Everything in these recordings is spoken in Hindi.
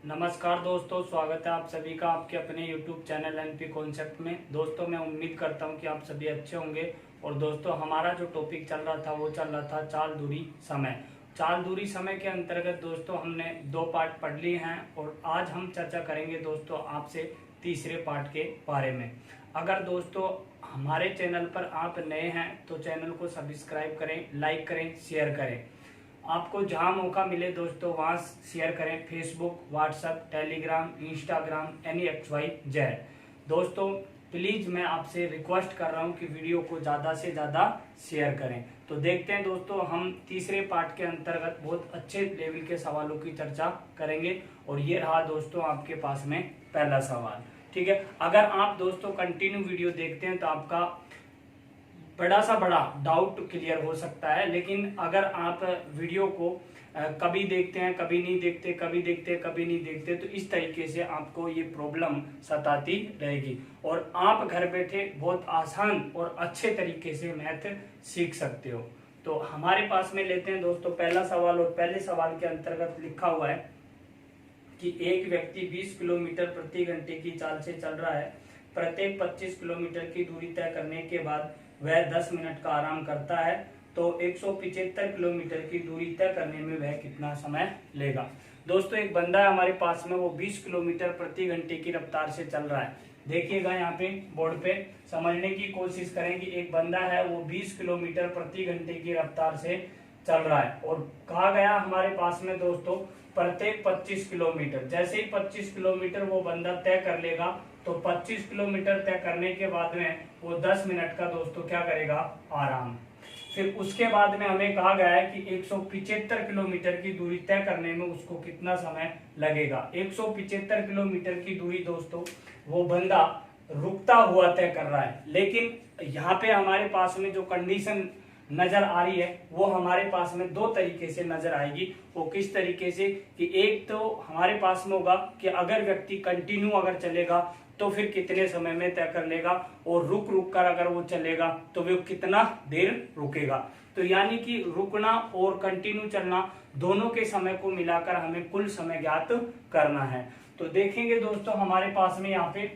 नमस्कार दोस्तों, स्वागत है आप सभी का आपके अपने YouTube चैनल एनपी कॉन्सेप्ट में। दोस्तों मैं उम्मीद करता हूं कि आप सभी अच्छे होंगे। और दोस्तों हमारा जो टॉपिक चल रहा था वो चल रहा था चाल दूरी समय। चाल दूरी समय के अंतर्गत दोस्तों हमने 2 पार्ट पढ़ लिए हैं और आज हम चर्चा करेंगे दोस्तों आपसे तीसरे पार्ट के बारे में। अगर दोस्तों हमारे चैनल पर आप नए हैं तो चैनल को सब्सक्राइब करें, लाइक करें, शेयर करें। आपको जहां मौका मिले दोस्तों वहां शेयर करें, Facebook, WhatsApp, Telegram, Instagram, XYZ। दोस्तों प्लीज मैं आपसे रिक्वेस्ट कर रहा हूं कि वीडियो को ज्यादा से ज्यादा शेयर करें। तो देखते हैं दोस्तों हम तीसरे पार्ट के अंतर्गत बहुत अच्छे लेवल के सवालों की चर्चा करेंगे। और ये रहा दोस्तों आपके पास में पहला सवाल। ठीक है, अगर आप दोस्तों कंटिन्यू वीडियो देखते हैं तो आपका बड़ा डाउट क्लियर हो सकता है। लेकिन अगर आप वीडियो को कभी देखते हैं, कभी नहीं देखते, कभी देखते कभी नहीं देखते, तो इस तरीके से आपको ये प्रॉब्लम सताती रहेगी और आप घर बैठे बहुत आसान और अच्छे तरीके से मैथ सीख सकते हो। तो हमारे पास में लेते हैं दोस्तों पहला सवाल। और पहले सवाल के अंतर्गत लिखा हुआ है कि एक व्यक्ति 20 किलोमीटर प्रति घंटे की चाल से चल रहा है। प्रत्येक 25 किलोमीटर की दूरी तय करने के बाद वह 10 मिनट का आराम करता है, तो 175 किलोमीटर की दूरी तय करने में वह कितना समय लेगा। दोस्तों एक बंदा है हमारे पास में, वो 20 किलोमीटर प्रति घंटे की रफ्तार से चल रहा है। देखिएगा यहाँ पे बोर्ड पे, समझने की कोशिश करें कि एक बंदा है वो 20 किलोमीटर प्रति घंटे की रफ्तार से चल रहा है और कहा गया हमारे पास में दोस्तों प्रत्येक 25 किलोमीटर, जैसे ही 25 किलोमीटर वो बंदा तय कर लेगा तो 25 किलोमीटर तय करने के बाद में वो 10 मिनट का दोस्तों क्या करेगा, आराम। फिर उसके बाद में हमें कहा गया है कि 175 किलोमीटर की दूरी तय करने में उसको कितना समय लगेगा। 175 किलोमीटर की दूरी दोस्तों वो बंदा रुकता हुआ तय कर रहा है। लेकिन यहाँ पे हमारे पास में जो कंडीशन नजर आ रही है वो हमारे पास में 2 तरीके से नजर आएगी। वो किस तरीके से कि एक तो हमारे पास में होगा कि अगर व्यक्ति कंटिन्यू अगर चलेगा तो फिर कितने समय में तय कर लेगा, और रुक रुक कर अगर वो चलेगा तो वो कितना देर रुकेगा। तो यानी कि रुकना और कंटिन्यू चलना दोनों के समय को मिलाकर हमें कुल समय ज्ञात करना है। तो देखेंगे दोस्तों हमारे पास में यहाँ पे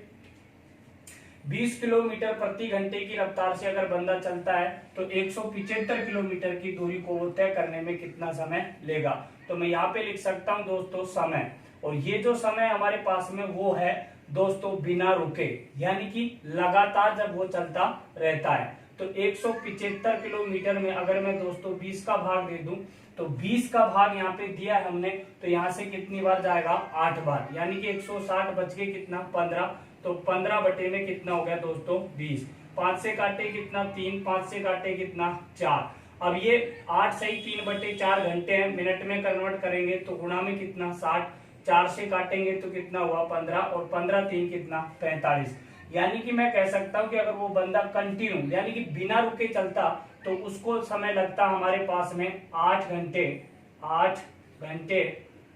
20 किलोमीटर प्रति घंटे की रफ्तार से अगर बंदा चलता है तो 175 किलोमीटर की दूरी को वो तय करने में कितना समय लेगा। तो मैं यहाँ पे लिख सकता हूँ दोस्तों समय, और ये जो समय हमारे पास में वो है दोस्तों बिना रुके, यानी कि लगातार जब वो चलता रहता है। तो 175 किलोमीटर में अगर मैं दोस्तों 20 का भाग दे दूं तो 20 का भाग यहाँ पे दिया है हमने, तो यहाँ से कितनी बार जाएगा, 8 बार, यानी कि 160 बच के कितना 15, तो 15 बटे में कितना हो गया दोस्तों 20। 5 से काटे कितना 3, 5 से काटे कितना 4। अब ये 8 सही 3 बटे 4 घंटे हैं, मिनट में कन्वर्ट करेंगे तो गुणा में कितना 60, 4 से काटेंगे तो कितना हुआ 15, और 15 3 कितना 45। यानी कि मैं कह सकता हूं कि अगर वो बंदा कंटिन्यू यानी कि बिना रुके चलता तो उसको समय लगता हमारे पास में 8 घंटे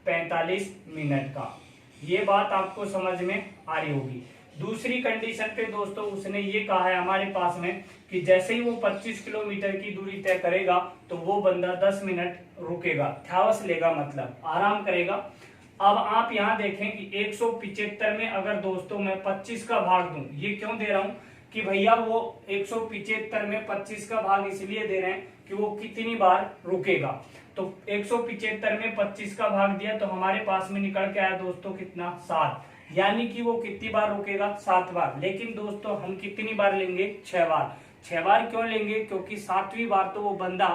45 मिनट का। ये बात आपको समझ में आ रही होगी। दूसरी कंडीशन पे दोस्तों उसने ये कहा है हमारे पास में कि जैसे ही वो 25 किलोमीटर की दूरी तय करेगा तो वो बंदा 10 मिनट रुकेगा, ध्यावस लेगा, मतलब आराम करेगा। अब आप यहाँ देखें कि 175 में अगर दोस्तों मैं 25 का भाग दूं, ये क्यों दे रहा हूं कि भैया वो 175 में 25 का भाग इसलिए दे रहे हैं कि वो कितनी बार रुकेगा। तो 175 में 25 का भाग दिया तो हमारे पास में निकल के आया दोस्तों कितना 7, यानी कि वो कितनी बार रुकेगा 7 बार। लेकिन दोस्तों हम कितनी बार लेंगे, 6 बार। 6 बार क्यों लेंगे, क्योंकि 7वीं बार तो वो बंदा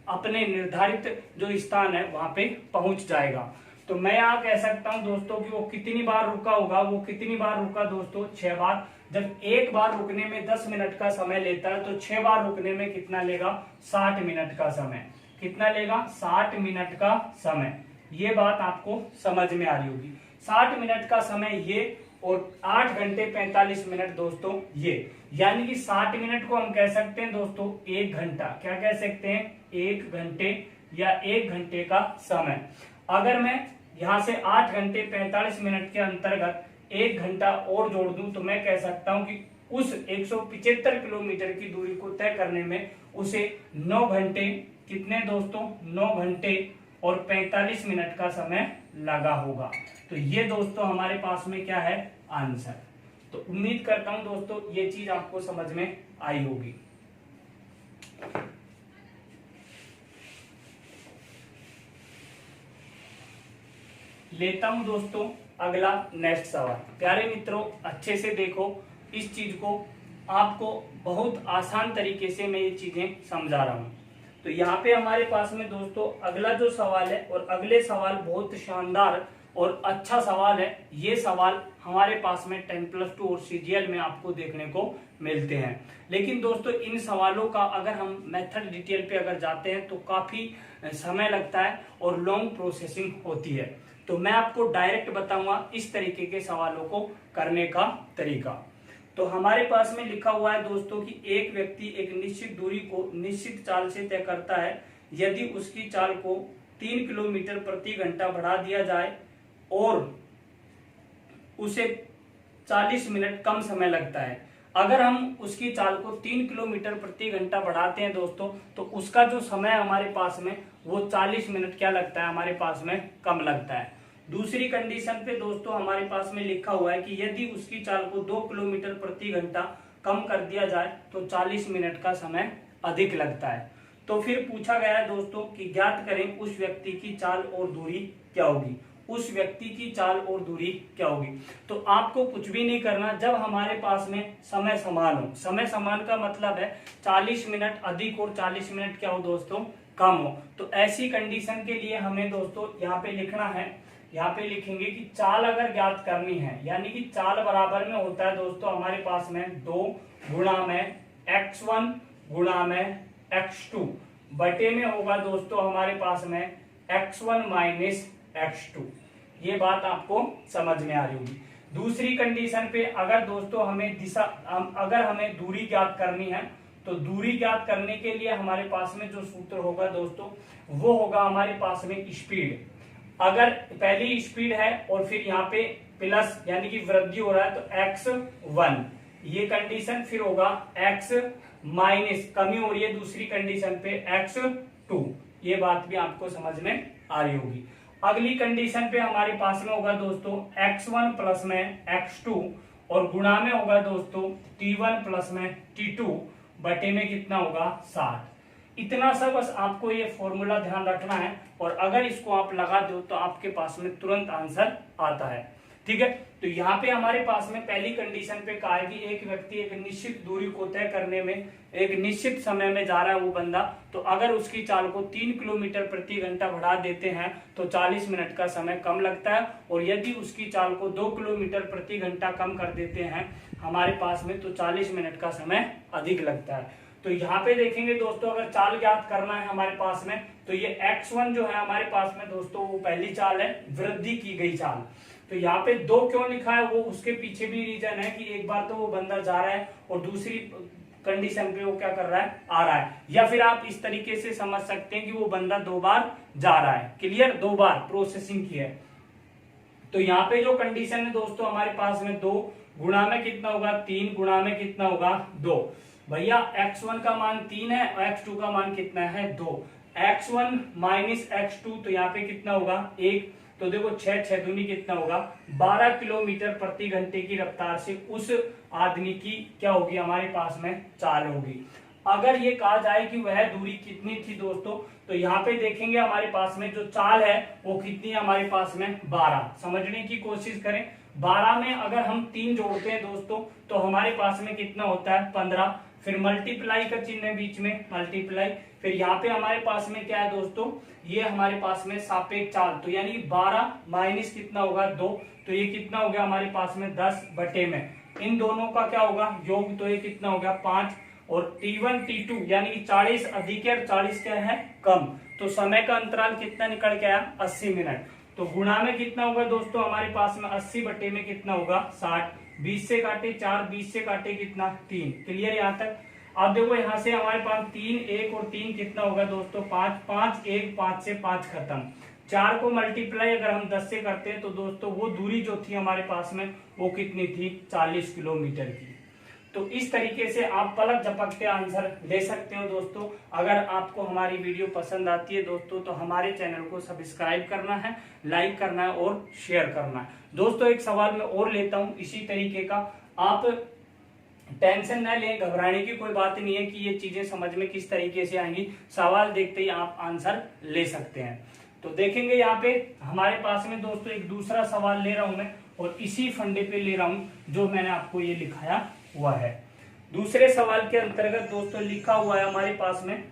अपने निर्धारित जो स्थान है वहां पे पहुंच जाएगा। तो मैं यहाँ कह सकता हूं दोस्तों कि वो कितनी बार रुका होगा, वो कितनी बार रुका दोस्तों 6 बार। जब एक बार रुकने में 10 मिनट का समय लेता है तो 6 बार रुकने में कितना लेगा, 60 मिनट का समय। कितना लेगा, 60 मिनट का समय। ये बात आपको समझ में आ रही होगी। 60 मिनट का समय ये, और 8 घंटे 45 मिनट दोस्तों ये, यानी कि 60 मिनट को हम कह सकते हैं दोस्तों 1 घंटा। क्या कह सकते हैं, 1 घंटे या 1 घंटे का समय। अगर मैं यहाँ से 8 घंटे 45 मिनट के अंतर्गत 1 घंटा और जोड़ दूं तो मैं कह सकता हूं कि उस 175 किलोमीटर की दूरी को तय करने में उसे 9 घंटे, कितने दोस्तों 9 घंटे और 45 मिनट का समय लगा होगा। तो ये दोस्तों हमारे पास में क्या है, आंसर। तो उम्मीद करता हूं दोस्तों ये चीज आपको समझ में आई होगी। लेता हूं दोस्तों अगला नेक्स्ट सवाल। प्यारे मित्रों अच्छे से देखो इस चीज को, आपको बहुत आसान तरीके से मैं ये चीजें समझा रहा हूं। तो यहाँ पे हमारे पास में दोस्तों अगला जो सवाल है, और अगले सवाल बहुत शानदार और अच्छा सवाल है। ये सवाल हमारे पास में 10+2 और सीजीएल में आपको देखने को मिलते हैं। लेकिन दोस्तों इन सवालों का अगर हम मेथड डिटेल पे अगर जाते हैं तो काफी समय लगता है और लॉन्ग प्रोसेसिंग होती है। तो मैं आपको डायरेक्ट बताऊंगा इस तरीके के सवालों को करने का तरीका। तो हमारे पास में लिखा हुआ है दोस्तों कि एक व्यक्ति एक निश्चित दूरी को निश्चित चाल से तय करता है। यदि उसकी चाल को 3 किलोमीटर प्रति घंटा बढ़ा दिया जाए और उसे 40 मिनट कम समय लगता है। अगर हम उसकी चाल को 3 किलोमीटर प्रति घंटा बढ़ाते हैं दोस्तों, तो उसका जो समय हमारे पास में वो 40 मिनट क्या लगता है, हमारे पास में कम लगता है। दूसरी कंडीशन पे दोस्तों हमारे पास में लिखा हुआ है कि यदि उसकी चाल को 2 किलोमीटर प्रति घंटा कम कर दिया जाए तो 40 मिनट का समय अधिक लगता है। तो फिर पूछा गया है दोस्तों कि ज्ञात करें उस व्यक्ति की चाल और दूरी क्या होगी। उस व्यक्ति की चाल और दूरी क्या होगी। तो आपको कुछ भी नहीं करना, जब हमारे पास में समय समान हो। समय समान का मतलब है 40 मिनट अधिक और 40 मिनट क्या हो दोस्तों, कम हो। तो ऐसी कंडीशन के लिए हमें दोस्तों यहाँ पे लिखना है, यहाँ पे लिखेंगे कि चाल अगर ज्ञात करनी है, यानी कि चाल बराबर में होता है दोस्तों हमारे पास में 2 गुणा में x1 गुणा में x2 बटे में होगा दोस्तों हमारे पास में x1 माइनस x2। ये बात आपको समझ में आ रही होगी। दूसरी कंडीशन पे अगर दोस्तों हमें अगर हमें दूरी ज्ञात करनी है, तो दूरी ज्ञात करने के लिए हमारे पास में जो सूत्र होगा दोस्तों वो होगा हमारे पास में स्पीड। अगर पहली स्पीड है और फिर यहाँ पे प्लस यानी कि वृद्धि हो रहा है तो x1 ये कंडीशन, फिर होगा x माइनस कमी हो रही है दूसरी कंडीशन पे x2। ये बात भी आपको समझ में आ रही होगी। अगली कंडीशन पे हमारे पास में होगा दोस्तों x1 प्लस में x2 और गुणा में होगा दोस्तों t1 प्लस में t2 बटे में कितना होगा 60। इतना सा बस आपको ये फॉर्मूला ध्यान रखना है, और अगर इसको आप लगा दो तो आपके पास में तुरंत आंसर आता है। ठीक है, तो यहाँ पे हमारे पास में पहली कंडीशन पे कहा है कि एक व्यक्ति एक निश्चित दूरी को तय करने में एक निश्चित समय में जा रहा है वो बंदा, तो अगर उसकी चाल को 3 किलोमीटर प्रति घंटा बढ़ा देते हैं तो 40 मिनट का समय कम लगता है, और यदि उसकी चाल को 2 किलोमीटर प्रति घंटा कम कर देते हैं हमारे पास में तो 40 मिनट का समय अधिक लगता है। तो यहाँ पे देखेंगे दोस्तों अगर चाल ज्ञात करना है हमारे पास में, तो ये x1 जो है हमारे पास में दोस्तों वो पहली चाल है, वृद्धि की गई चाल। तो यहाँ पे 2 क्यों लिखा है, वो उसके पीछे भी रीजन है कि एक बार तो वो बंदा जा रहा है और दूसरी कंडीशन पे वो क्या कर रहा है, आ रहा है। या फिर आप इस तरीके से समझ सकते हैं कि वो बंदा 2 बार जा रहा है। क्लियर, 2 बार प्रोसेसिंग की है। तो यहाँ पे जो कंडीशन है दोस्तों हमारे पास में 2 गुणा में कितना होगा 3 गुणा में कितना होगा 2। भैया x1 का मान 3 है और x2 का मान कितना है 2। x1 माइनस x2 तो यहाँ पे कितना होगा 1। तो देखो 6 दूनी कितना होगा 12 किलोमीटर प्रति घंटे की रफ्तार से उस आदमी की क्या होगी हमारे पास में चाल होगी। अगर ये कहा जाए कि वह दूरी कितनी थी दोस्तों, तो यहाँ पे देखेंगे हमारे पास में जो चाल है वो कितनी है हमारे पास में 12। समझने की कोशिश करें, 12 में अगर हम 3 जोड़ते हैं दोस्तों तो हमारे पास में कितना होता है 15। फिर मल्टीप्लाई का चिन्ह है बीच में, मल्टीप्लाई। फिर यहाँ पे हमारे पास में क्या है दोस्तों, ये हमारे पास में सापेक्ष चाल, तो यानी 12 माइनस कितना होगा 2, तो ये कितना हो गया हमारे पास में 10 बटे में इन दोनों का क्या होगा योग, तो ये कितना हो गया 5। और T1 T2 यानी कि 40 अधिक है और 40 क्या है कम, तो समय का अंतराल कितना निकल के आया 80 मिनट। तो गुणा में कितना होगा दोस्तों हमारे पास में 80 बटे में कितना होगा 60। 20 से काटे 4, 20 से काटे कितना 3। क्लियर यहाँ तक। अब देखो यहाँ से हमारे पास 3 1 और 3 कितना होगा दोस्तों 5 5 1 5 से 5 खत्म। 4 को मल्टीप्लाई अगर हम 10 से करते हैं तो दोस्तों वो दूरी जो थी हमारे पास में वो कितनी थी 40 किलोमीटर की। तो इस तरीके से आप पलक झपकते आंसर ले सकते हो दोस्तों। अगर आपको हमारी वीडियो पसंद आती है दोस्तों तो हमारे चैनल को सब्सक्राइब करना है, लाइक करना है और शेयर करना है। दोस्तों एक सवाल मैं और लेता हूं इसी तरीके का, आप टेंशन न लें, घबराने की कोई बात नहीं है कि ये चीजें समझ में किस तरीके से आएंगी। सवाल देखते ही आप आंसर ले सकते हैं। तो देखेंगे यहाँ पे हमारे पास में दोस्तों एक दूसरा सवाल ले रहा हूं मैं, और इसी फंडे पे ले रहा हूं जो मैंने आपको ये लिखाया हुआ है। दूसरे सवाल के अंतर्गत दोस्तों लिखा हुआ है हमारे पास में,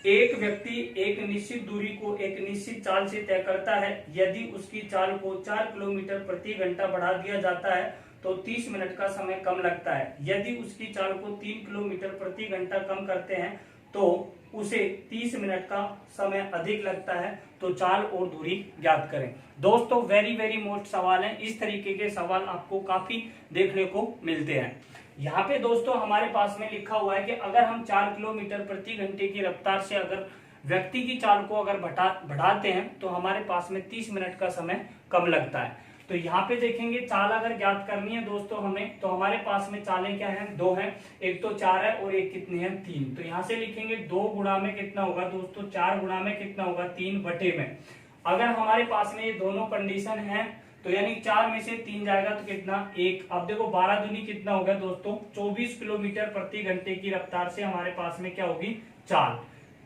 एक व्यक्ति एक निश्चित दूरी को एक निश्चित चाल से तय करता है। यदि उसकी चाल को 4 किलोमीटर प्रति घंटा बढ़ा दिया जाता है तो 30 मिनट का समय कम लगता है। यदि उसकी चाल को 3 किलोमीटर प्रति घंटा कम करते हैं तो उसे 30 मिनट का समय अधिक लगता है। तो चाल और दूरी ज्ञात करें। दोस्तों वेरी मोस्ट सवाल है, इस तरीके के सवाल आपको काफी देखने को मिलते हैं। यहाँ पे दोस्तों हमारे पास में लिखा हुआ है कि अगर हम 4 किलोमीटर प्रति घंटे की रफ्तार से अगर व्यक्ति की चाल को अगर बढ़ाते हैं तो हमारे पास में 30 मिनट का समय कम लगता है। तो यहाँ पे देखेंगे चाल अगर ज्ञात करनी है दोस्तों हमें, तो हमारे पास में चालें क्या हैं, 2 हैं, एक तो 4 है और एक कितनी है, 3। तो यहाँ से लिखेंगे 2 गुणा में कितना होगा दोस्तों, 4 गुणा में कितना होगा, 3 बटे में। अगर हमारे पास में ये दोनों कंडीशन है तो यानी 4 में से 3 जाएगा तो कितना, 1। अब देखो 12 दूनी कितना होगा दोस्तों, 24 किलोमीटर प्रति घंटे की रफ्तार से हमारे पास में क्या होगी, चाल।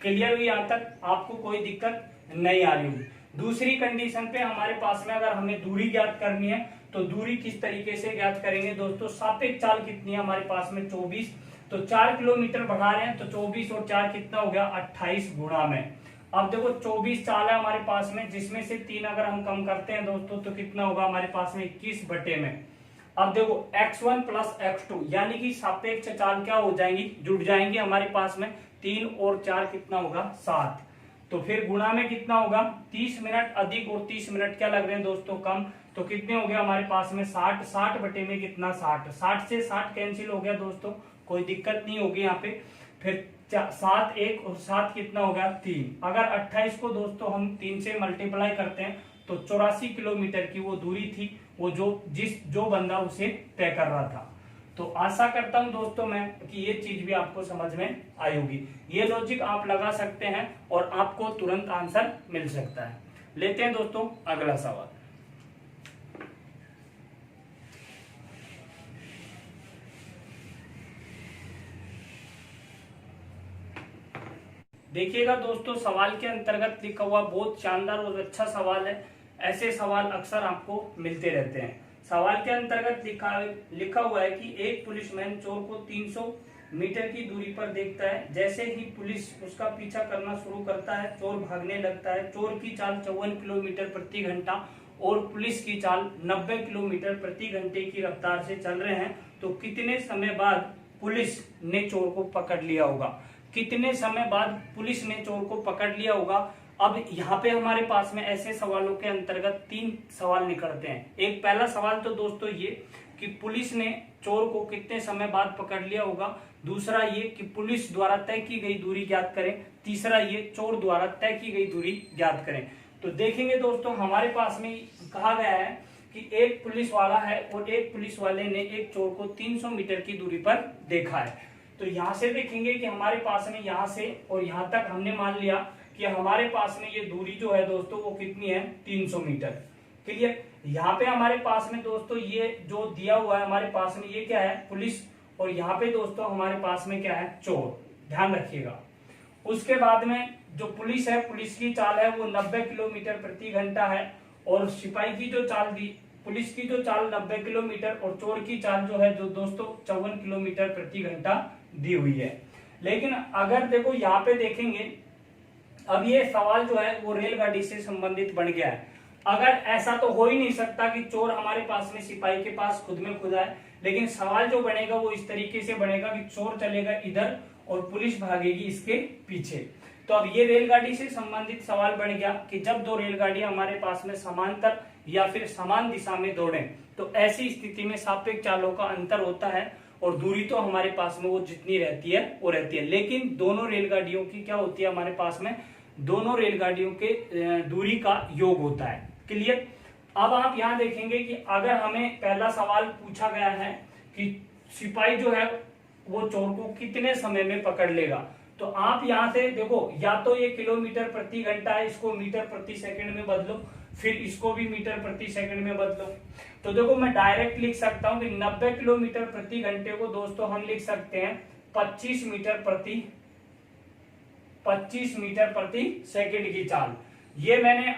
क्लियर हुई यहाँ तक, आपको कोई दिक्कत नहीं आ रही होगी। दूसरी कंडीशन पे हमारे पास में अगर हमें दूरी ज्ञात करनी है तो दूरी किस तरीके से ज्ञात करेंगे दोस्तों, सापेक्ष चाल कितनी है हमारे पास में, 24। तो 4 किलोमीटर बढ़ा रहे हैं तो 24 और 4 कितना हो गया, 28 गुणा में। अब देखो 24 चाल है हमारे पास में, जिसमें से 3 अगर हम कम करते हैं दोस्तों तो कितना होगा हमारे पास में, 21 बटे में। अब देखो x1 प्लस x2 यानी कि सापेक्ष चाल क्या हो जाएंगी, जुड़ जाएंगी हमारे पास में। 3 और 4 कितना होगा, 7। तो फिर गुणा में कितना होगा, 30 मिनट अधिक और 30 मिनट क्या लग रहे हैं दोस्तों, कम। तो कितने हो गया हमारे पास में, 60। 60 बटे में कितना, 60। 60 से 60 कैंसिल हो गया दोस्तों, कोई दिक्कत नहीं होगी यहाँ पे। फिर 7 1 और 7 कितना हो गया, 3। अगर 28 को दोस्तों हम 3 से मल्टीप्लाई करते हैं तो 84 किलोमीटर की वो दूरी थी, वो जो बंदा उसे तय कर रहा था। तो आशा करता हूं दोस्तों मैं कि ये चीज भी आपको समझ में आई होगी। ये लॉजिक आप लगा सकते हैं और आपको तुरंत आंसर मिल सकता है। लेते हैं दोस्तों अगला सवाल। देखिएगा दोस्तों सवाल के अंतर्गत लिखा हुआ बहुत शानदार और अच्छा सवाल है। ऐसे सवाल अक्सर आपको मिलते रहते हैं। सवाल के अंतर्गत लिखा हुआ है कि एक पुलिसमैन चोर को 300 मीटर की दूरी पर देखता है। जैसे ही पुलिस उसका पीछा करना शुरू करता है चोर भागने लगता है। चोर की चाल 54 किलोमीटर प्रति घंटा और पुलिस की चाल 90 किलोमीटर प्रति घंटे की रफ्तार से चल रहे हैं। तो कितने समय बाद पुलिस ने चोर को पकड़ लिया होगा, कितने समय बाद पुलिस ने चोर को पकड़ लिया होगा। अब यहाँ पे हमारे पास में ऐसे सवालों के अंतर्गत 3 सवाल निकलते हैं। एक पहला सवाल तो दोस्तों ये कि पुलिस ने चोर को कितने समय बाद पकड़ लिया होगा। दूसरा ये कि पुलिस द्वारा तय की गई दूरी ज्ञात करें। तीसरा ये चोर द्वारा तय की गई दूरी ज्ञात करें। तो देखेंगे दोस्तों हमारे पास में कहा गया है कि एक पुलिस वाला है और एक पुलिस वाले ने एक चोर को 300 मीटर की दूरी पर देखा है। तो यहाँ से देखेंगे कि हमारे पास में यहाँ से और यहाँ तक हमने मान लिया कि हमारे पास में ये दूरी जो है दोस्तों वो कितनी है, 300 मीटर। क्लियर। यहाँ पे हमारे पास में दोस्तों ये जो दिया हुआ है हमारे पास में ये क्या है, पुलिस, और यहाँ पे दोस्तों हमारे पास में क्या है, चोर। ध्यान रखिएगा। उसके बाद में जो पुलिस है, पुलिस की चाल है वो 90 किलोमीटर प्रति घंटा है और सिपाही की जो चाल दी, पुलिस की जो चाल 90 किलोमीटर और चोर की चाल जो है जो दोस्तों 54 किलोमीटर प्रति घंटा दी हुई है। लेकिन अगर देखो यहाँ पे देखेंगे, अब ये सवाल जो है वो रेलगाड़ी से संबंधित बन गया है। अगर ऐसा तो हो ही नहीं सकता कि चोर हमारे पास में सिपाही के पास खुद में खुद आए, लेकिन सवाल जो बनेगा वो इस तरीके से बनेगा कि चोर चलेगा इधर और पुलिस भागेगी इसके पीछे। तो अब ये रेलगाड़ी से संबंधित सवाल बन गया कि जब 2 रेलगाड़ियां हमारे पास में समांतर या फिर समान दिशा में दौड़े तो ऐसी स्थिति में सापेक्ष चालों का अंतर होता है और दूरी तो हमारे पास में वो जितनी रहती है वो रहती है। लेकिन दोनों रेलगाड़ियों की क्या होती है, हमारे पास में दोनों रेलगाड़ियों के दूरी का योग होता है। क्लियर। अब आप यहाँ देखेंगे कि अगर हमें पहला सवाल पूछा गया है कि सिपाही जो है वो चोर को कितने समय में पकड़ लेगा। तो आप यहां से देखो, या तो ये किलोमीटर प्रति घंटा है, इसको मीटर प्रति सेकंड में बदलो, फिर इसको भी मीटर प्रति सेकंड में बदलो। तो देखो मैं डायरेक्ट लिख सकता हूं कि 90 किलोमीटर प्रति घंटे को दोस्तों हम लिख सकते हैं 25 मीटर प्रति सेकंड की चाल। ये मैंने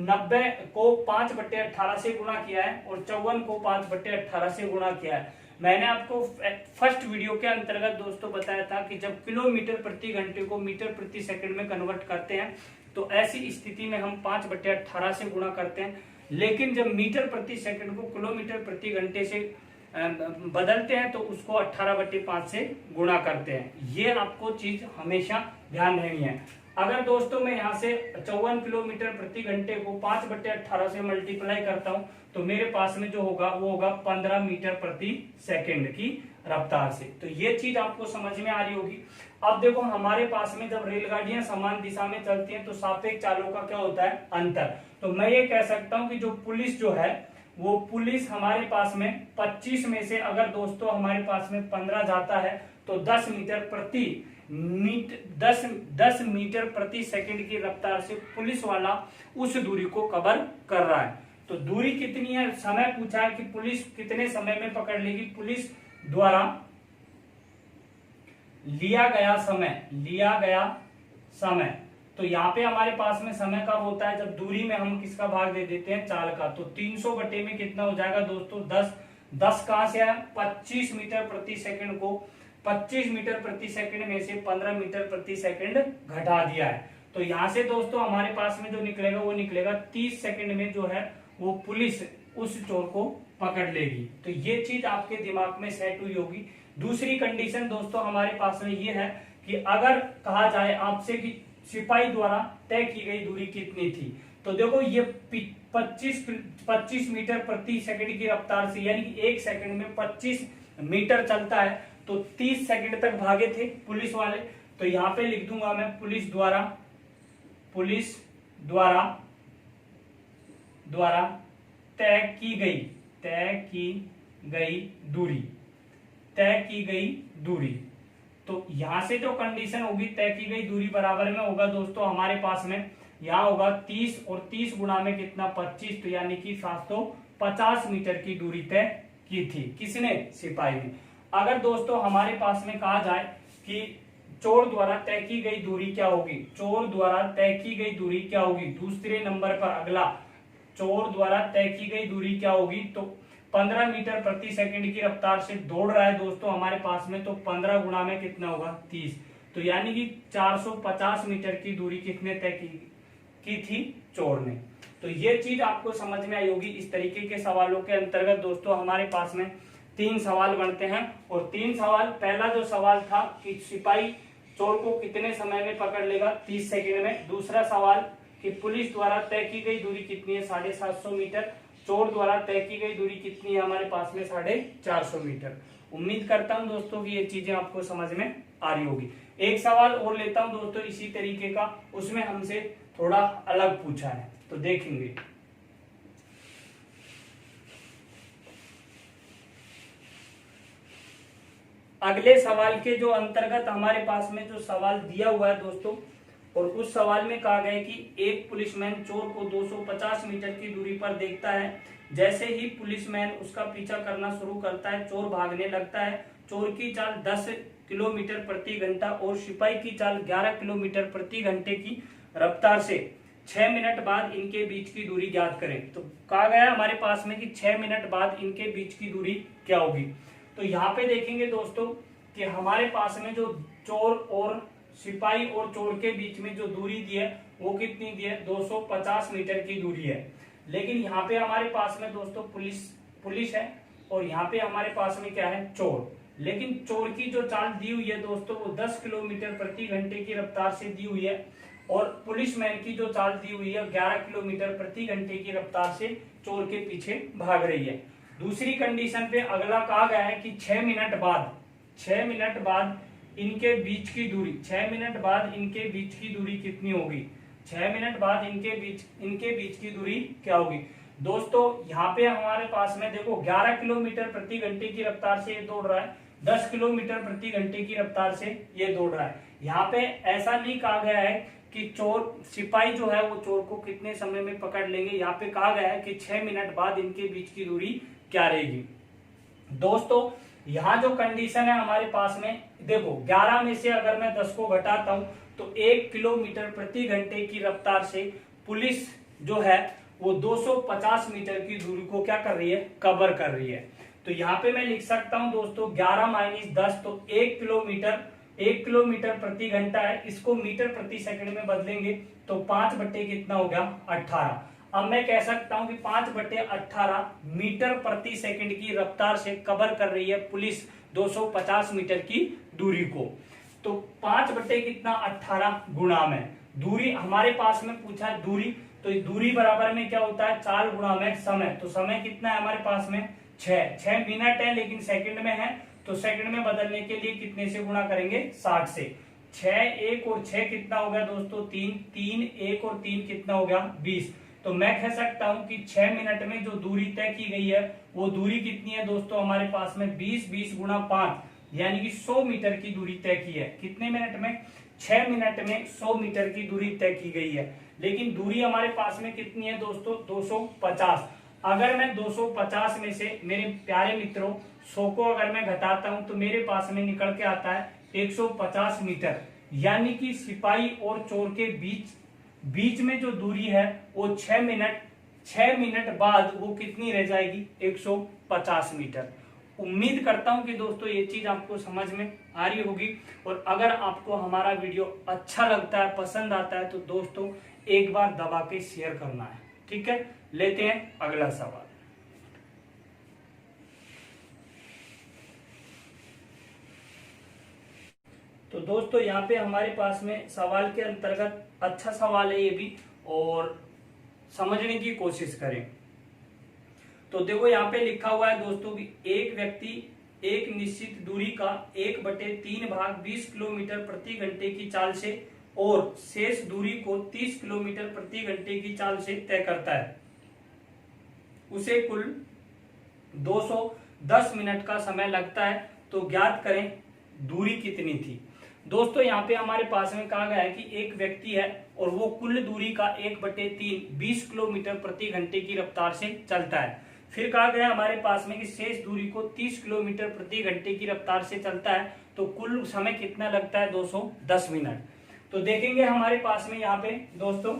90 को 5/18 से गुणा किया है और 54 को 5/18 से गुणा किया है। मैंने आपको फर्स्ट वीडियो के अंतर्गत दोस्तों बताया था कि जब किलोमीटर प्रति घंटे को मीटर प्रति सेकंड में कन्वर्ट करते हैं तो ऐसी स्थिति में हम 5/18 से गुणा करते हैं, लेकिन जब मीटर प्रति सेकंड को किलोमीटर प्रति घंटे से बदलते हैं तो उसको 18/5 से गुणा करते हैं। ये आपको चीज हमेशा ध्यान रखनी है। अगर दोस्तों मैं यहाँ से 54 किलोमीटर प्रति घंटे को 5/18 से मल्टीप्लाई करता हूं तो मेरे पास में जो होगा वो होगा 15 मीटर प्रति सेकंड की रफ्तार से। तो ये चीज आपको समझ में आ रही होगी। अब देखो हमारे पास में जब रेलगाड़ियां समान दिशा में चलती हैं तो सापेक्ष चालों का क्या होता है, अंतर। तो मैं ये कह सकता हूं कि जो पुलिस जो है वो पुलिस हमारे पास में 25 में से अगर दोस्तों हमारे पास में 15 जाता है तो 10 मीटर प्रति सेकंड की रफ्तार से पुलिस वाला उस दूरी को कवर कर रहा है। तो दूरी कितनी है, समय पूछा है कि पुलिस कितने समय में पकड़ लेगी। पुलिस द्वारा लिया गया समय, तो यहाँ पे हमारे पास में समय कब होता है, जब दूरी में हम किसका भाग दे देते हैं, चाल का। तो 300 बटे में कितना हो जाएगा दोस्तों, 10 कहां से आया, 25 मीटर प्रति सेकंड को 25 मीटर प्रति सेकंड में से 15 मीटर प्रति सेकंड घटा दिया है। तो यहां से दोस्तों हमारे पास में जो निकलेगा वो निकलेगा 30 सेकंड में जो है वो पुलिस उस चोर को पकड़ लेगी। तो ये चीज आपके दिमाग में सेट हुई होगी। दूसरी कंडीशन दोस्तों हमारे पास में ये है कि अगर कहा जाए आपसे कि सिपाही द्वारा तय की गई दूरी कितनी थी, तो देखो ये 25 मीटर प्रति सेकंड की रफ्तार से, यानी कि 1 सेकंड में 25 मीटर चलता है, तो 30 सेकंड तक भागे थे पुलिस वाले। तो यहां पे लिख दूंगा मैं पुलिस द्वारा तय की गई दूरी। तो यहां से जो कंडीशन होगी तय की गई दूरी बराबर में होगा दोस्तों हमारे पास में यहां होगा 30 और 30 गुणा में कितना 25, तो यानी कि 750 मीटर की दूरी तय की थी। किसने, सिपाही ने। अगर दोस्तों हमारे पास में कहा जाए कि चोर द्वारा तय की गई दूरी क्या होगी, दूसरे नंबर पर अगला चोर द्वारा तय की गई दूरी क्या होगी, तो 15 मीटर प्रति सेकंड की रफ्तार से दौड़ रहा है दोस्तों हमारे पास में, तो 15 गुणा में कितना होगा 30, तो यानी कि 450 मीटर की दूरी किसने तय की थी, चोर ने। तो ये चीज आपको समझ में आई होगी। इस तरीके के सवालों के अंतर्गत दोस्तों हमारे पास में 3 सवाल बनते हैं और 3 सवाल, पहला जो सवाल था कि सिपाही चोर को कितने समय में पकड़ लेगा, 30 सेकंड में। दूसरा सवाल कि पुलिस द्वारा तय की गई दूरी कितनी है, 750 मीटर। चोर द्वारा तय की गई दूरी कितनी है हमारे पास में, 450 मीटर। उम्मीद करता हूं दोस्तों कि ये चीजें आपको समझ में आ रही होगी। एक सवाल और लेता हूं दोस्तों इसी तरीके का, उसमें हमसे थोड़ा अलग पूछा है, तो देखेंगे। अगले सवाल के जो अंतर्गत हमारे पास में जो सवाल दिया हुआ है दोस्तों, और उस सवाल में कहा गया कि एक पुलिसमैन चोर को 250 मीटर की दूरी पर देखता है। जैसे ही पुलिसमैन उसका पीछा करना शुरू करता है, चोर भागने लगता है। चोर की चाल 10 किलोमीटर प्रति घंटा और सिपाही की चाल 11 किलोमीटर प्रति घंटे की रफ्तार से 6 मिनट बाद इनके बीच की दूरी ज्ञात करें। तो कहा गया हमारे पास में कि 6 मिनट बाद इनके बीच की दूरी क्या होगी। तो यहाँ पे देखेंगे दोस्तों कि हमारे पास में जो चोर और सिपाही और चोर के बीच में जो दूरी दी है वो कितनी दी है, 250 मीटर की दूरी है। लेकिन यहाँ पे हमारे पास में दोस्तों पुलिस है और यहाँ पे हमारे पास में क्या है, चोर। लेकिन चोर की जो चाल दी हुई है दोस्तों वो 10 किलोमीटर प्रति घंटे की रफ्तार से दी हुई है और पुलिसमैन की जो चाल दी हुई है 11 किलोमीटर प्रति घंटे की रफ्तार से चोर के पीछे भाग रही है। दूसरी कंडीशन पे अगला कहा गया है कि 6 मिनट बाद इनके बीच की दूरी, 6 मिनट बाद इनके बीच की दूरी कितनी होगी, 6 मिनट बाद इनके बीच की दूरी क्या होगी। दोस्तों यहाँ पे हमारे पास में देखो 11 किलोमीटर प्रति घंटे की रफ्तार से ये दौड़ रहा है, 10 किलोमीटर प्रति घंटे की रफ्तार से ये दौड़ रहा है। यहाँ पे ऐसा नहीं कहा गया है कि चोर सिपाही जो है वो चोर को कितने समय में पकड़ लेंगे, यहाँ पे कहा गया है कि 6 मिनट बाद इनके बीच की दूरी क्या रहेगी। दोस्तों यहाँ जो कंडीशन है हमारे पास में, देखो 11 में से अगर मैं 10 को घटाता हूं तो 1 किलोमीटर प्रति घंटे की रफ्तार से पुलिस जो है वो 250 मीटर की दूरी को क्या कर रही है, कवर कर रही है। तो यहाँ पे मैं लिख सकता हूं दोस्तों 11 माइनस 10, तो 1 किलोमीटर प्रति घंटा है, इसको मीटर प्रति सेकंड में बदलेंगे तो 5 बटे कितना हो गया, 18। अब मैं कह सकता हूं कि 5 बटे 18 मीटर प्रति सेकंड की रफ्तार से कवर कर रही है पुलिस 250 मीटर की दूरी को। तो 5 बटे कितना, 18 गुणा में दूरी हमारे पास में पूछा है दूरी, तो दूरी बराबर में क्या होता है, 4 गुणा में समय। तो समय कितना है हमारे पास में, 6 मिनट है लेकिन सेकंड में है, तो सेकंड में बदलने के लिए कितने से गुणा करेंगे, 60 से। 6 1 और 6 कितना हो गया दोस्तों, 3 1 और 3 कितना हो गया, 20। तो मैं कह सकता हूं कि 6 मिनट में जो दूरी तय की गई है वो दूरी कितनी है दोस्तों हमारे पास में, 20 गुणा 5 यानी कि 100 मीटर की दूरी तय की है। कितने मिनट में, 6 मिनट में 100 मीटर की दूरी तय की गई है। लेकिन दूरी हमारे पास में कितनी है दोस्तों, 250। अगर मैं 250 में से मेरे प्यारे मित्रों 100 को अगर मैं घटाता हूं तो मेरे पास में निकल के आता है 150 मीटर, यानी कि सिपाही और चोर के बीच में जो दूरी है वो 6 मिनट बाद वो कितनी रह जाएगी, 150 मीटर। उम्मीद करता हूं कि दोस्तों ये चीज आपको समझ में आ रही होगी। और अगर आपको हमारा वीडियो अच्छा लगता है, पसंद आता है, तो दोस्तों एक बार दबा के शेयर करना है, ठीक है। लेते हैं अगला सवाल। तो दोस्तों यहाँ पे हमारे पास में सवाल के अंतर्गत अच्छा सवाल है ये भी, और समझने की कोशिश करें। तो देखो यहाँ पे लिखा हुआ है दोस्तों कि एक व्यक्ति एक निश्चित दूरी का 1/3 भाग 20 किलोमीटर प्रति घंटे की चाल से और शेष दूरी को 30 किलोमीटर प्रति घंटे की चाल से तय करता है, उसे कुल 210 मिनट का समय लगता है, तो ज्ञात करें दूरी कितनी थी। दोस्तों यहाँ पे हमारे पास में कहा गया है कि एक व्यक्ति है और वो कुल दूरी का 1/3 20 किलोमीटर प्रति घंटे की रफ्तार से चलता है। फिर कहा गया हमारे पास में कि शेष दूरी को 30 किलोमीटर प्रति घंटे की रफ्तार से चलता है, तो कुल समय कितना लगता है, 210 मिनट। तो देखेंगे हमारे पास में यहाँ पे दोस्तों,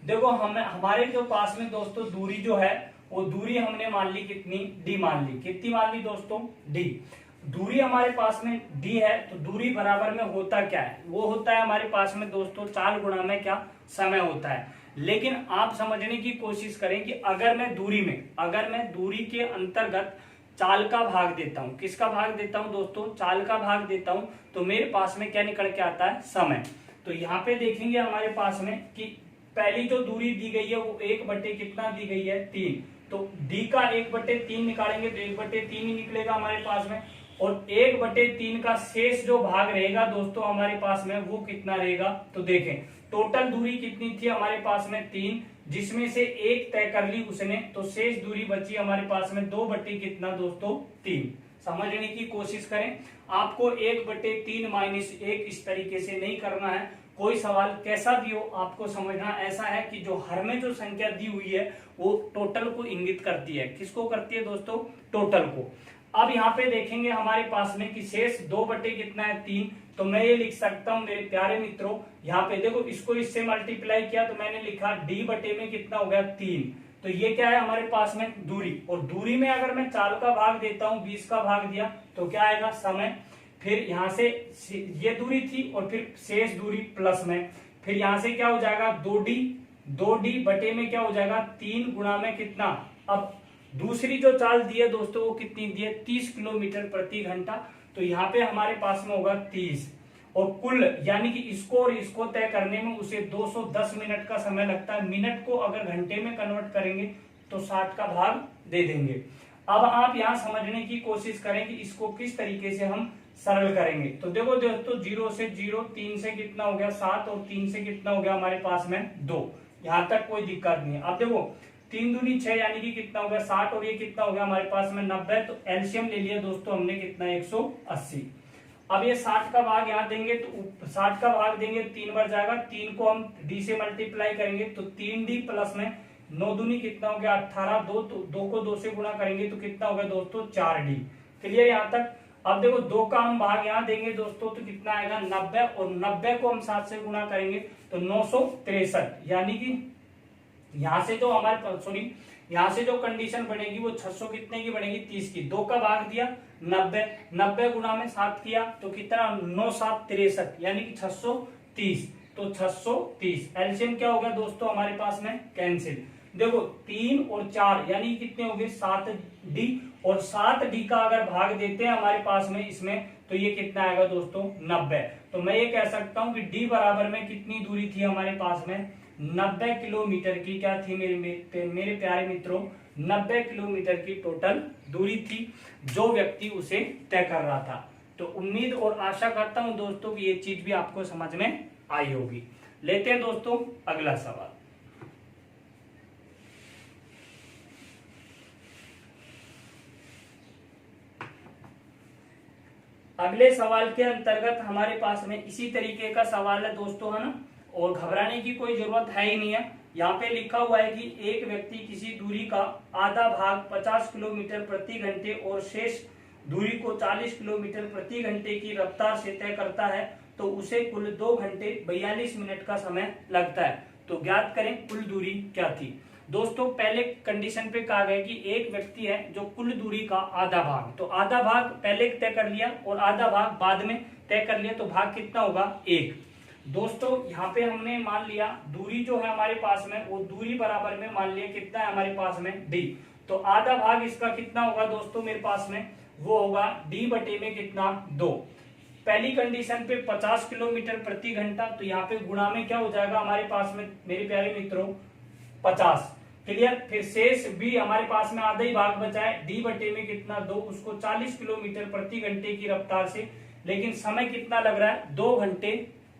देखो हमारे जो पास में दोस्तों दूरी जो है वो दूरी हमने मान ली कितनी, डी मान ली। कितनी मान ली दोस्तों, डी। दूरी हमारे पास में डी है, तो दूरी बराबर में होता क्या है, वो होता है हमारे पास में दोस्तों 4 गुणा में क्या, समय होता है। लेकिन आप समझने की कोशिश करें कि अगर मैं दूरी के अंतर्गत चाल का भाग देता हूं, किसका भाग देता हूं दोस्तों, चाल का भाग देता हूं, तो मेरे पास में क्या निकल के आता है, समय। तो यहाँ पे देखेंगे हमारे पास में कि पहली जो दूरी दी गई है वो 1/, कितना दी गई है, 3। तो डी का 1/3 निकालेंगे तो 1/3 ही निकलेगा हमारे पास में, और 1/3 का शेष जो भाग रहेगा दोस्तों हमारे पास में वो कितना रहेगा। तो देखें टोटल दूरी कितनी थी हमारे पास में, 3, जिसमें से 1 तय कर ली उसने, तो शेष दूरी बची हमारे पास में 2/ कितना दोस्तों, 3। समझने की कोशिश करें, आपको 1/3 - 1 इस तरीके से नहीं करना है। कोई सवाल कैसा भी हो आपको समझना ऐसा है कि जो हर में जो संख्या दी हुई है वो टोटल को इंगित करती है। किसको करती है दोस्तों, टोटल को। अब यहाँ पे देखेंगे हमारे पास में कि शेष 2/ कितना है, 3। तो मैं ये लिख सकता हूं मेरे प्यारे मित्रों, यहाँ पे देखो इसको इससे मल्टीप्लाई किया तो मैंने लिखा d/, में कितना हो गया, 3। तो ये क्या है हमारे पास में, दूरी। और दूरी में अगर मैं 4 का भाग देता हूं, 20 का भाग दिया तो क्या आएगा, समय। फिर यहाँ से ये दूरी थी और फिर शेष दूरी प्लस में, फिर यहाँ से क्या हो जाएगा, 2d/, में क्या हो जाएगा, 3 गुणा में कितना। अब दूसरी जो चाल दी है दोस्तों वो कितनी दी है, 30 किलोमीटर प्रति घंटा। तो यहाँ पे हमारे पास में होगा 30, और कुल यानी कि इसको और इसको तय करने में उसे 210 मिनट का समय लगता है। मिनट को अगर घंटे में कन्वर्ट करेंगे तो 60 का भाग दे देंगे। अब आप यहाँ समझने की कोशिश करें कि इसको किस तरीके से हम सरल करेंगे। तो देखो दोस्तों 0 से 0, 3 से कितना हो गया 7, और 3 से कितना हो गया हमारे पास में 2, यहाँ तक कोई दिक्कत नहीं है। अब देखो 3 दूनी 6 यानी कि कितना हो गया 60 और ये कितना हो गया हमारे पास में 90। तो एलसीएम ले लिया दोस्तों हमने कितना 180। अब ये 60 का भाग यहाँ देंगे तो 60 का भाग देंगे 3 बार जाएगा, 3 को हम डी से मल्टीप्लाई करेंगे तो 3d प्लस में 9 दूनी कितना हो गया 18, 2 को 2 से गुणा करेंगे तो कितना हो गया दोस्तों 4d। क्लियर यहाँ तक। अब देखो 2 का हम भाग यहाँ देंगे दोस्तों तो कितना आएगा 90 और 90 को हम 7 से गुणा करेंगे तो 963। यानी कि यहाँ से जो हमारे सॉरी यहाँ से जो कंडीशन बनेगी वो 600 कितने की बनेगी 30 की। 2 का भाग दिया 90, 90 गुणा में 7 किया तो कितना 9×7=63 यानी कि 630। तो 630 एलसीएम क्या होगा दोस्तों हमारे पास में कैंसिल। देखो 3 और 4 यानी कितने हो गए 7d और 7d का अगर भाग देते हैं हमारे पास में इसमें तो ये कितना आएगा दोस्तों 90। तो मैं ये कह सकता हूं कि d बराबर में कितनी दूरी थी हमारे पास में 90 किलोमीटर की क्या थी मेरे प्यारे मित्रों 90 किलोमीटर की टोटल दूरी थी जो व्यक्ति उसे तय कर रहा था। तो उम्मीद और आशा करता हूं दोस्तों कि ये चीज भी आपको समझ में आई होगी। लेते हैं दोस्तों अगला सवाल। अगले सवाल के अंतर्गत हमारे पास में इसी तरीके का सवाल है दोस्तों, है ना, और घबराने की कोई जरूरत है ही नहीं है। यहाँ पे लिखा हुआ है कि एक व्यक्ति किसी दूरी का आधा भाग 50 किलोमीटर प्रति घंटे और शेष दूरी को 40 किलोमीटर प्रति घंटे की रफ्तार से तय करता है तो उसे कुल 2 घंटे 42 मिनट का समय लगता है। तो ज्ञात करें कुल दूरी क्या थी। दोस्तों पहले कंडीशन पे कहा गया कि एक व्यक्ति है जो कुल दूरी का आधा भाग, तो आधा भाग पहले तय कर लिया और आधा भाग बाद में तय कर लिया तो भाग कितना होगा 1। दोस्तों यहाँ पे हमने मान लिया दूरी जो है हमारे पास में वो दूरी बराबर में मान लिया कितना है हमारे पास में d। तो आधा भाग इसका कितना होगा दोस्तों मेरे पास में वो होगा d बटे में कितना 2। पहली कंडीशन पे 50 किलोमीटर प्रति घंटा तो यहाँ पे गुणा में क्या हो जाएगा हमारे पास में मेरे प्यारे मित्रों 50। क्लियर। फिर शेष भी हमारे पास में आधा ही भाग बचा है d बटे में कितना 2, उसको 40 किलोमीटर प्रति घंटे की रफ्तार से, लेकिन समय कितना लग रहा है 2 घंटे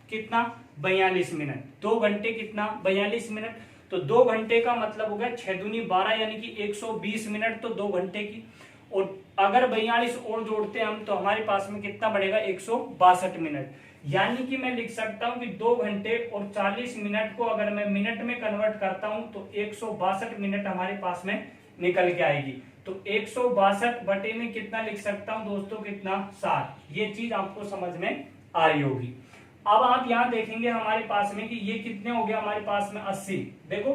कितना 42 मिनट। 2 घंटे कितना 42 मिनट। तो 2 घंटे का मतलब हो गया 6 दूनी 12 यानी कि 120 मिनट तो 2 घंटे की, और अगर 42 और जोड़ते हैं हम तो हमारे पास में कितना बढ़ेगा 162 मिनट। यानी कि मैं लिख सकता हूं कि 2 घंटे और 40 मिनट को अगर मैं मिनट में कन्वर्ट करता हूं तो 162 मिनट हमारे पास में निकल के आएगी। तो 162 बटे में कितना लिख सकता हूं दोस्तों कितना 60। ये चीज आपको समझ में आ रही होगी। अब आप यहाँ देखेंगे हमारे पास में कि ये कितने हो गए हमारे पास में 80। देखो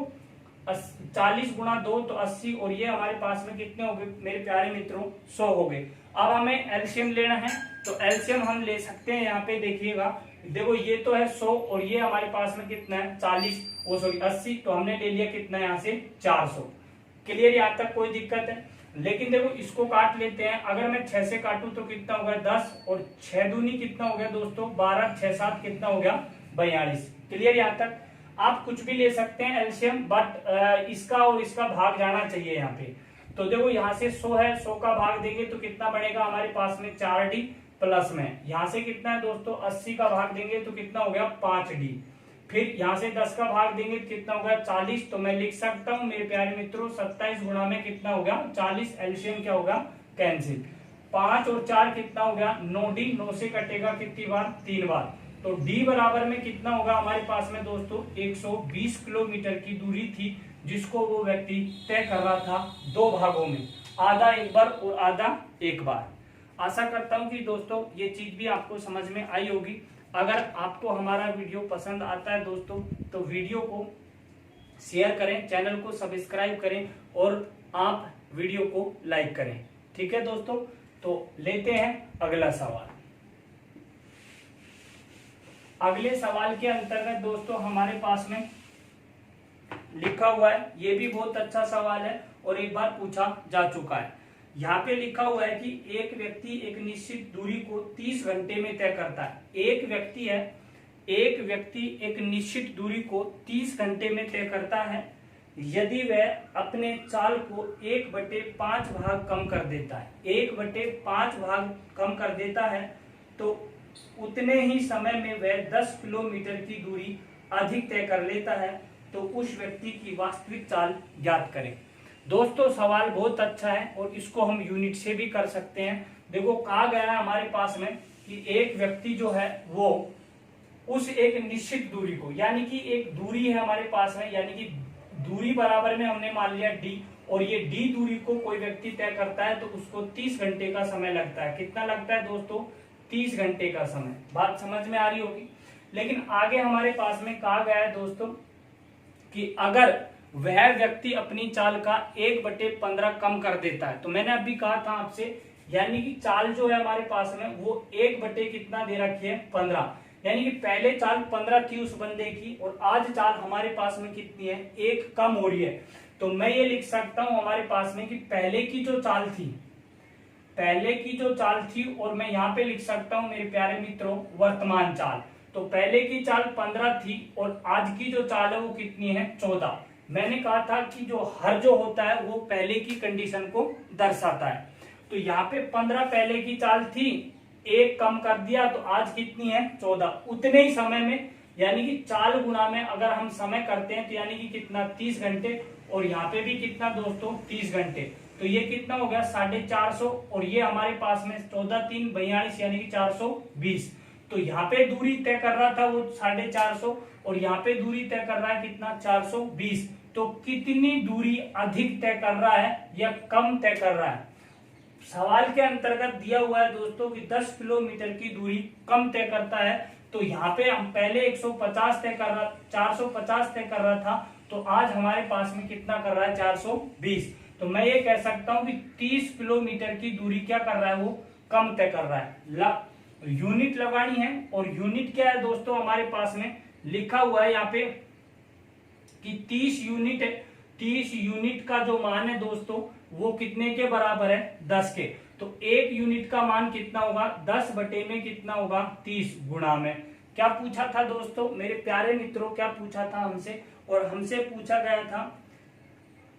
40 गुणा 2 तो 80 और ये हमारे पास में कितने हो गए मेरे प्यारे मित्रों 100 हो गए। अब हमें एलसीएम लेना है तो एलसीएम हम ले सकते हैं। यहाँ पे देखिएगा देखो ये तो है 100 और ये हमारे पास में कितना है 80, तो हमने ले लिया कितना यहाँ से 400। क्लियर। यहाँ तक कोई दिक्कत है। लेकिन देखो इसको काट लेते हैं। अगर मैं 6 से काटूं तो कितना हो गया 10 और 6 दूनी कितना हो गया दोस्तों 12, 6 7 कितना हो गया 42। क्लियर। यहाँ तक आप कुछ भी ले सकते हैं एलसीएम, बट इसका और इसका भाग जाना चाहिए यहाँ पे। तो देखो यहाँ से 100 है, 100 का भाग देंगे तो कितना बनेगा हमारे पास में 4d प्लस में यहाँ से कितना है दोस्तों 80 का भाग देंगे तो कितना हो गया 5d। फिर यहाँ से 10 का भाग देंगे तो कितना होगा 40। तो मैं लिख सकता हूँ मेरे प्यारे मित्रों 27 गुणा में कितना होगा 40। एलसीएम क्या होगा कैंसिल। 5 और 4 कितना हो गया 9d। 9 से कटेगा कितनी बार 3 बार। तो d बराबर में कितना होगा हमारे पास में दोस्तों 120 किलोमीटर की दूरी थी जिसको वो व्यक्ति तय कर रहा था 2 भागों में, आधा एक बार और आधा एक बार। आशा करता हूं कि दोस्तों ये चीज भी आपको समझ में आई होगी। अगर आपको हमारा वीडियो पसंद आता है दोस्तों तो वीडियो को शेयर करें, चैनल को सब्सक्राइब करें और आप वीडियो को लाइक करें। ठीक है दोस्तों। तो लेते हैं अगला सवाल। अगले सवाल के अंतर्गत दोस्तों हमारे पास में लिखा हुआ है, ये भी बहुत अच्छा सवाल है और एक बार पूछा जा चुका है। यहाँ पे लिखा हुआ है कि एक व्यक्ति एक निश्चित दूरी को 30 घंटे में तय करता है। एक व्यक्ति एक निश्चित दूरी को 30 घंटे में तय करता है यदि वह अपने चाल को 1/5 भाग कम कर देता है। 1/5 भाग कम कर देता है तो उतने ही समय में वह 10 किलोमीटर की दूरी अधिक तय कर लेता है। तो उस व्यक्ति की वास्तविक चाल ज्ञात करें। दोस्तों सवाल बहुत अच्छा है और इसको हम यूनिट से भी कर सकते हैं। देखो कहा गया है हमारे पास में कि एक व्यक्ति जो है वो उस एक निश्चित दूरी को, यानी कि एक दूरी है हमारे पास में, यानी कि दूरी बराबर में हमने मान लिया d, और ये d दूरी को कोई व्यक्ति तय करता है तो उसको 30 घंटे का समय लगता है। कितना लगता है दोस्तों? 30 घंटे का समय। बात समझ में आ रही होगी। लेकिन आगे हमारे पास में कहा गया है दोस्तों कि अगर वह व्यक्ति अपनी चाल का 1/15 कम कर देता है, तो मैंने अभी कहा था आपसे, यानी कि चाल जो है हमारे पास में वो 1 कितना दे रखी है? 15। यानी कि पहले चाल 15 थी उस बंदे की और आज चाल हमारे पास में कितनी है? 1 कम हो रही है। तो मैं ये लिख सकता हूं हमारे पास में कि पहले की जो चाल थी और मैं यहाँ पे लिख सकता हूं मेरे प्यारे मित्रों वर्तमान चाल। तो पहले की चाल 15 थी और आज की जो चाल है वो कितनी है? 14। मैंने कहा था कि जो हर जो होता है वो पहले की कंडीशन को दर्शाता है। तो यहाँ पे 15 पहले की चाल थी, 1 कम कर दिया तो आज कितनी है? 14। उतने ही समय में, यानी कि चाल गुना में अगर हम समय करते हैं तो यानी कि कितना? 30 घंटे। और यहाँ पे भी कितना दोस्तों? 30 घंटे। तो ये कितना हो गया? 450। और ये हमारे पास में 14 3 42 यानी कि 420। तो यहाँ पे दूरी तय कर रहा था वो 450 और यहाँ पे दूरी तय कर रहा है कितना? 420। तो कितनी दूरी अधिक तय कर रहा है या कम तय कर रहा है? सवाल के अंतर्गत दिया हुआ है दोस्तों कि 10 किलोमीटर की दूरी कम तय करता है। तो यहाँ पे हम पहले 450 तय कर रहा था, तो आज हमारे पास में कितना कर रहा है? 420। तो मैं ये कह सकता हूं कि 30 किलोमीटर की दूरी क्या कर रहा है? वो कम तय कर रहा है। यूनिट लगानी है, और यूनिट क्या है दोस्तों? हमारे पास में लिखा हुआ है यहाँ पे कि 30 यूनिट है। 30 यूनिट का जो मान है दोस्तों वो कितने के बराबर है? 10 के। तो 1 यूनिट का मान कितना होगा? 10 बटे में कितना होगा? 30 गुणा में। क्या पूछा था दोस्तों मेरे प्यारे मित्रों? क्या पूछा था हमसे? और हमसे पूछा गया था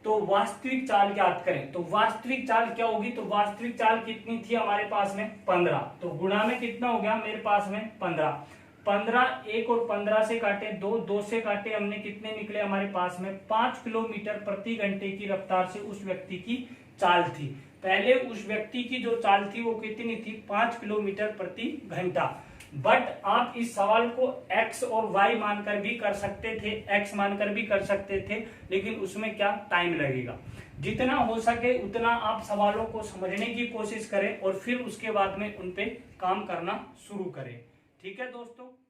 तो वास्तविक चाल ज्ञात करें। तो वास्तविक चाल क्या होगी? तो वास्तविक चाल कितनी थी हमारे पास में? 15। तो गुणा में कितना हो गया मेरे पास में? 15। 15 1 और 15 से काटे 2, 2 से काटे हमने, कितने निकले हमारे पास में? 5 किलोमीटर प्रति घंटे की रफ्तार से उस व्यक्ति की चाल थी। पहले उस व्यक्ति की जो चाल थी वो कितनी थी? 5 किलोमीटर प्रति घंटा। बट आप इस सवाल को x और y मानकर भी कर सकते थे, x मानकर भी कर सकते थे, लेकिन उसमें क्या? टाइम लगेगा। जितना हो सके उतना आप सवालों को समझने की कोशिश करें और फिर उसके बाद में उन पे काम करना शुरू करें। ठीक है दोस्तों।